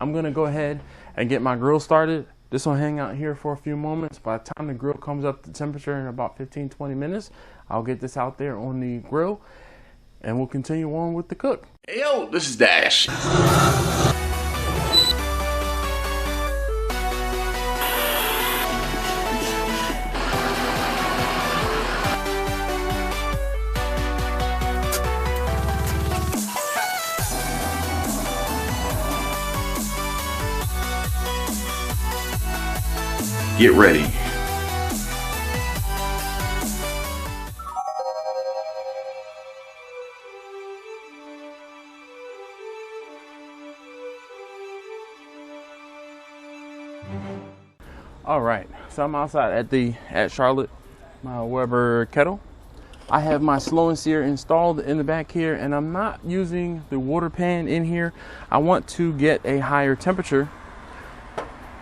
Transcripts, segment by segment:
I'm gonna go ahead and get my grill started. This will hang out here for a few moments. By the time the grill comes up to temperature in about 15-20 minutes, I'll get this out there on the grill and we'll continue on with the cook. Hey yo, this is Dash. Get ready. All right, so I'm outside at Charlotte, my Weber kettle. I have my slow and sear installed in the back here, and I'm not using the water pan in here. I want to get a higher temperature,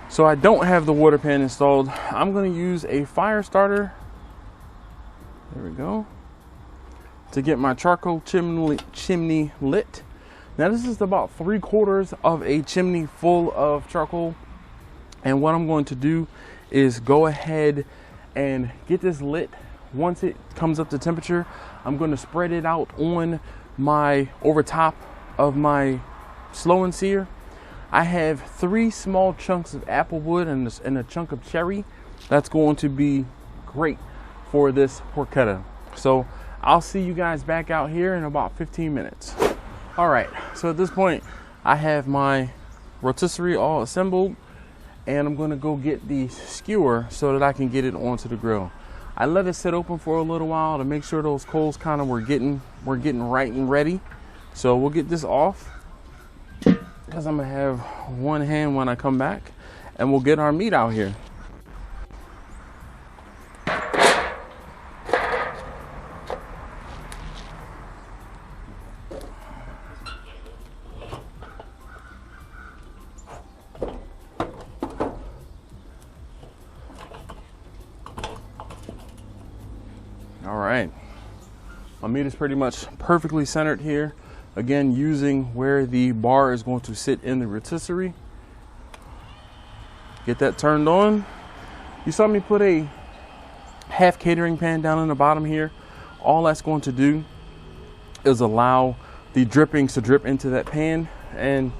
so I don't have the water pan installed. I'm going to use a fire starter. There we go. To get my charcoal chimney lit. Now this is about 3/4 of a chimney full of charcoal. And what I'm going to do is go ahead and get this lit. Once it comes up to temperature, I'm going to spread it out on over top of my slow and sear. I have 3 small chunks of apple wood and a chunk of cherry. That's going to be great for this porchetta. So I'll see you guys back out here in about 15 minutes. All right, so at this point, I have my rotisserie all assembled, and I'm gonna go get the skewer so that I can get it onto the grill. I let it sit open for a little while to make sure those coals kind of were getting right and ready. So we'll get this off, because I'm gonna have one hand when I come back, and we'll get our meat out here. All right, my meat is pretty much perfectly centered here. Again, using where the bar is going to sit in the rotisserie. Get that turned on. You saw me put a half catering pan down in the bottom here. All that's going to do is allow the drippings to drip into that pan. And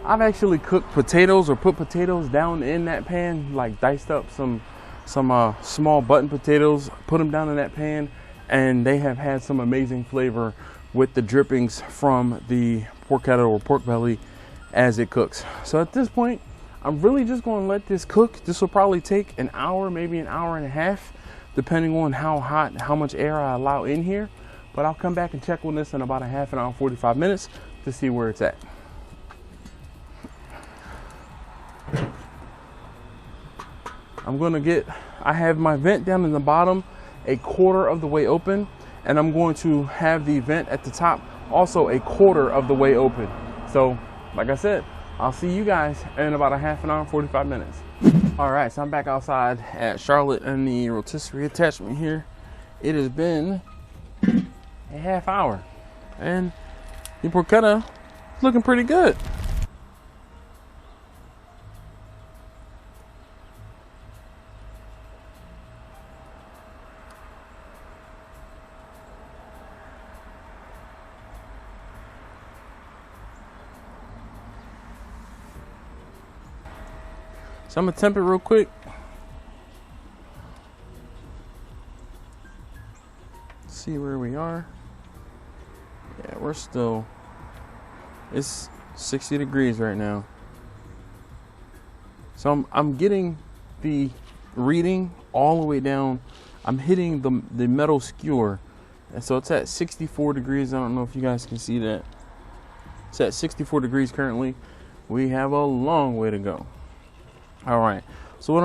I've actually cooked potatoes or put potatoes down in that pan, like diced up some small button potatoes, put them down in that pan, and they have had some amazing flavor with the drippings from the porchetta or pork belly as it cooks. So at this point, I'm really just going to let this cook. This will probably take an hour, maybe an hour and a half, depending on how hot, how much air I allow in here. But I'll come back and check on this in about a half an hour, 45 minutes to see where it's at. I have my vent down in the bottom, 1/4 of the way open, and I'm going to have the vent at the top also 1/4 of the way open. So, like I said, I'll see you guys in about a half an hour, 45 minutes. All right, so I'm back outside at Charlotte and the rotisserie attachment here. It has been a half hour, and the porchetta is looking pretty good. So I'm gonna temp it real quick. See where we are. Yeah, we're still, it's 60 degrees right now. So I'm getting the reading all the way down. I'm hitting the metal skewer. And so it's at 64 degrees. I don't know if you guys can see that. It's at 64 degrees currently. We have a long way to go. All right, so what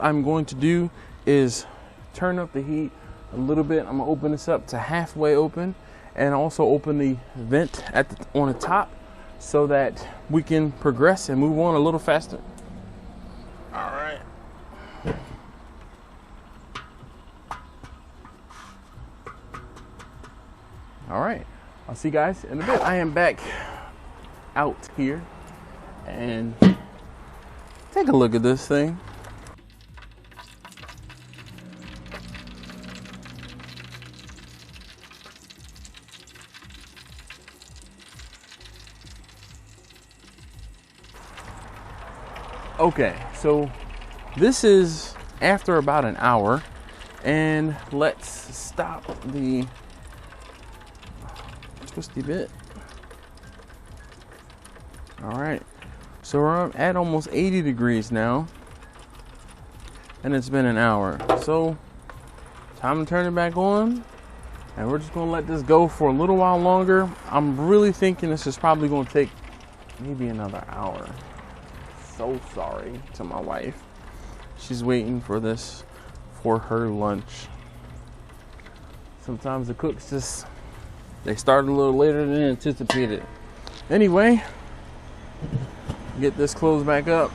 I'm going to do is turn up the heat a little bit. I'm gonna open this up to halfway open, and also open the vent on the top so that we can progress and move on a little faster. All right. All right, I'll see you guys in a bit. I am back out here and take a look at this thing. Okay, so this is after about an hour, and let's stop the twisty bit. All right, so we're at almost 80 degrees now, and it's been an hour. So time to turn it back on, and we're just gonna let this go for a little while longer. I'm really thinking this is probably gonna take maybe another hour. So sorry to my wife. She's waiting for this for her lunch. Sometimes the cooks just, they start a little later than anticipated. Anyway, get this closed back up,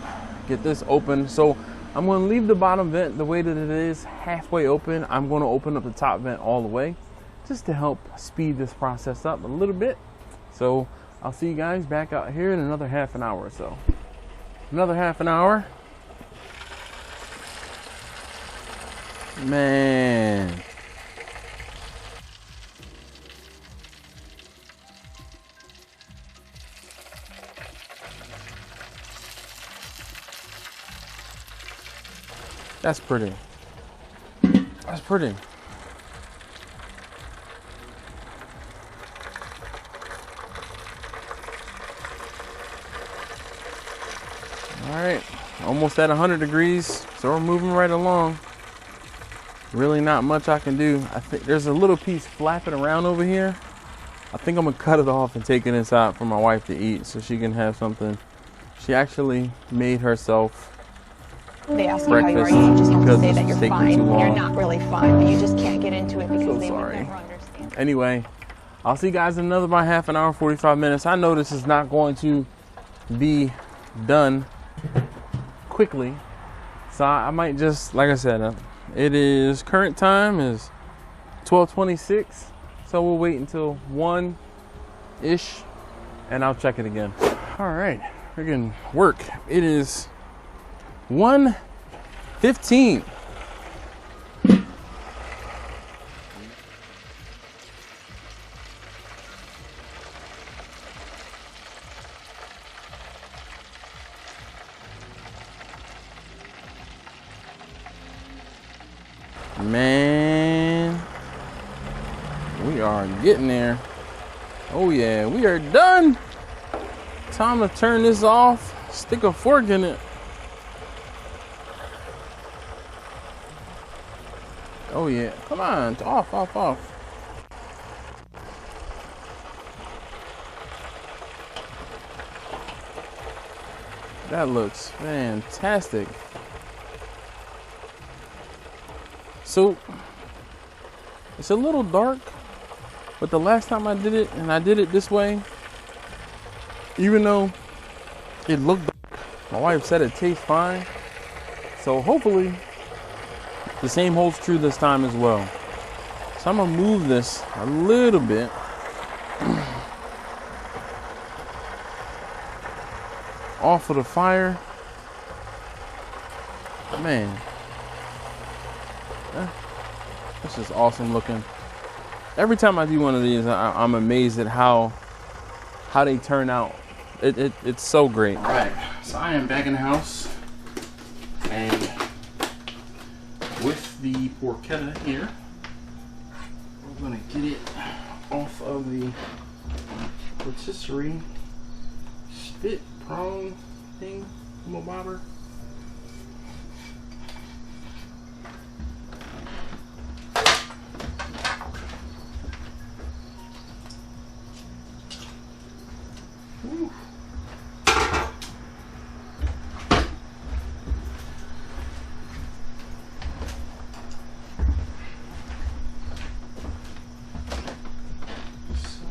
get this open. So I'm going to leave the bottom vent the way that it is, halfway open. I'm going to open up the top vent all the way just to help speed this process up a little bit. So I'll see you guys back out here in another half an hour or so. Another half an hour. Man. That's pretty. That's pretty. All right, almost at 100 degrees, so we're moving right along. Really not much I can do. I think there's a little piece flapping around over here. I think I'm gonna cut it off and take it inside for my wife to eat so she can have something. She actually made herself They ask you how you are, you just have to say that you're fine when you're not really fine, but you just can't get into it because they will never understand. Anyway, I'll see you guys in another by half an hour, 45 minutes. I know this is not going to be done quickly, so I might just, like I said, it is current time is 12:26, so we'll wait until 1-ish and I'll check it again. All right, we're getting work. It is 1:15. Man, we are getting there. Oh yeah, we are done. Time to turn this off, stick a fork in it. Oh yeah, come on, off. That looks fantastic. So, it's a little dark, but the last time I did it, and I did it this way, even though it looked dark, my wife said it tastes fine. So hopefully, the same holds true this time as well. So I'm gonna move this a little bit. Off of the fire. Man. This is awesome looking. Every time I do one of these, I'm amazed at how they turn out. It's so great. All right, so I am back in the house, and with the porchetta here, we're gonna get it off of the rotisserie spit prong thing, bobber.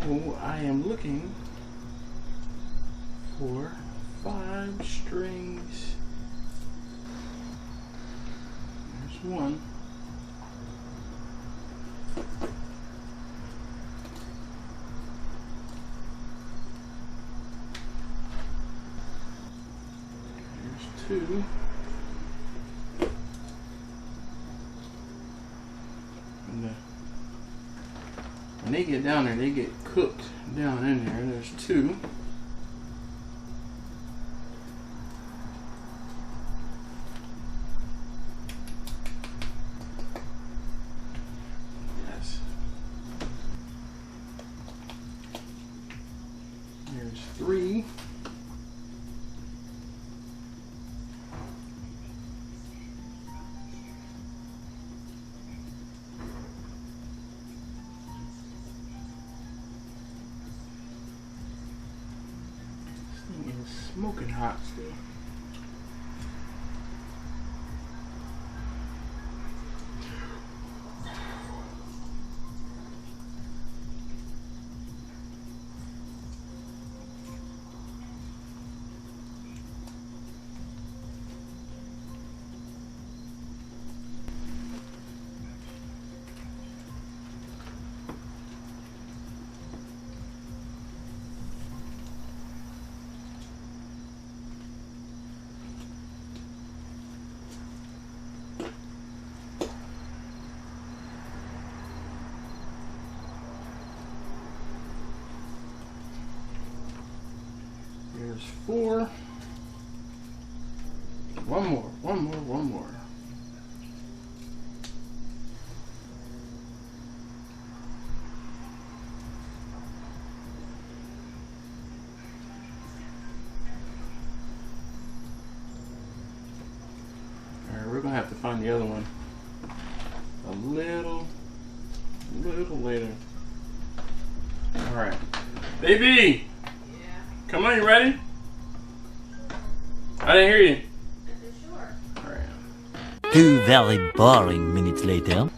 So I am looking for 5 strings. There's one. 2. And when they get down there, they get cooked down in there. There's 2. Yes. There's 3. Smoking hot still. There's 4. One more. Alright, we're gonna have to find the other one a little later. Alright. Baby! Come on, you ready? I didn't hear you. Sure. Alright. 2 very boring minutes later.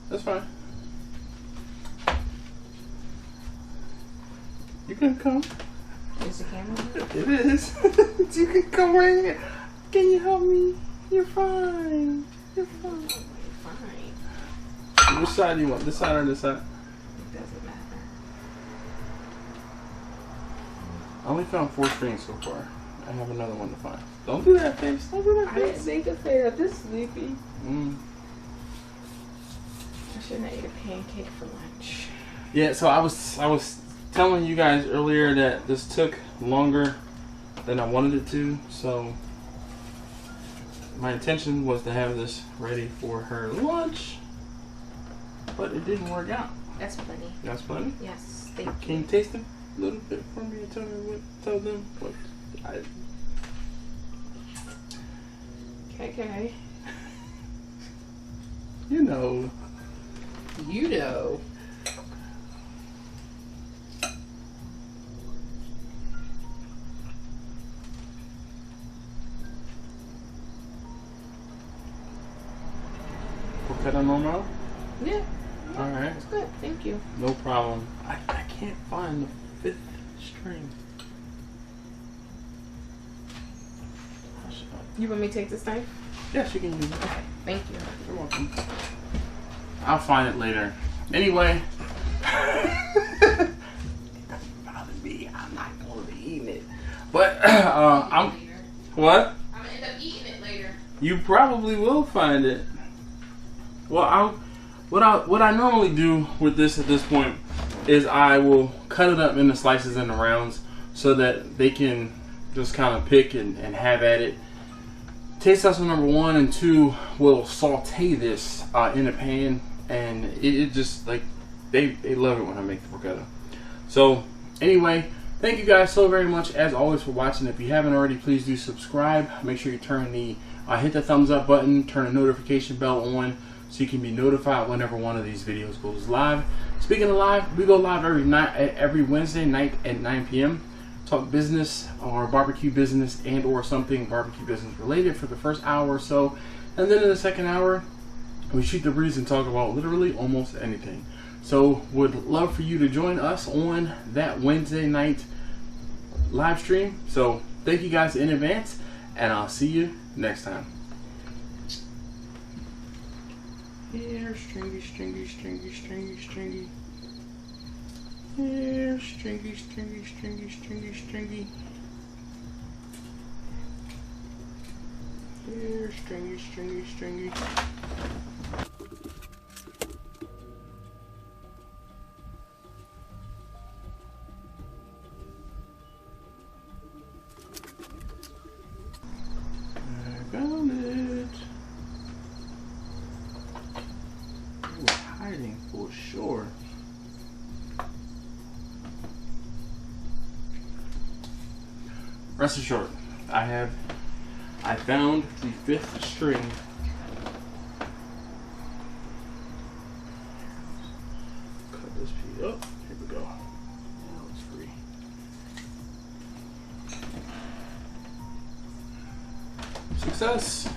That's fine. You can come. Is the camera on? It is. You can come right here. Can you help me? You're fine. You're fine. Fine. Which side do you want? This side or this side? It doesn't matter. I only found 4 strings so far. I have another one to find. Don't do that, face. Don't do that, I didn't face. think to say that. This sleepy. I shouldn't have ate a pancake for lunch. Yeah, so I was telling you guys earlier that this took longer than I wanted it to, so my intention was to have this ready for her lunch, but it didn't work out. That's plenty. That's plenty. Yes, thank you. Can you taste them a little bit for me and tell them what I... Okay. You know. You know. Porchetta normal? Yeah. Alright. That's good. Thank you. No problem. I can't find the 5th string. You want me to take this knife? Yes, you can use it. Okay. Thank you. You're welcome. I'll find it later. Anyway. Bother me. I'm not going to be eating it. But, I'm... What? I'm gonna end up eating it later. You probably will find it. Well, what I normally do with this at this point is I will cut it up into slices and rounds so that they can just kind of pick and have at it. Taste tester number 1 and 2 will saute this in a pan, and it just like they love it when I make the porchetta. So anyway, thank you guys so very much as always for watching. If you haven't already, please do subscribe. Make sure you turn the hit the thumbs up button, turn the notification bell on so you can be notified whenever one of these videos goes live. Speaking of live, we go live every Wednesday night at 9 p.m. Talk business or barbecue business and or something barbecue business related for the first hour or so, and then in the second hour we shoot the breeze and talk about literally almost anything. So would love for you to join us on that Wednesday night live stream. So thank you guys in advance, and I'll see you next time. Here, stringy, stringy, stringy, stringy, stringy. Here, stringy, stringy, stringy, stringy, stringy. Here, stringy, stringy, stringy. I found it. It was hiding for sure. Rest assured, I found the 5th string. Cut this piece up. Here we go. Now it's free. Success.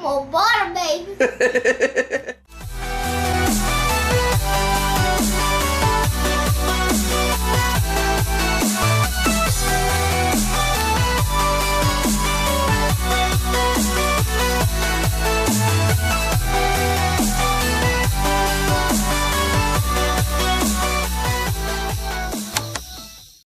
More butter, baby.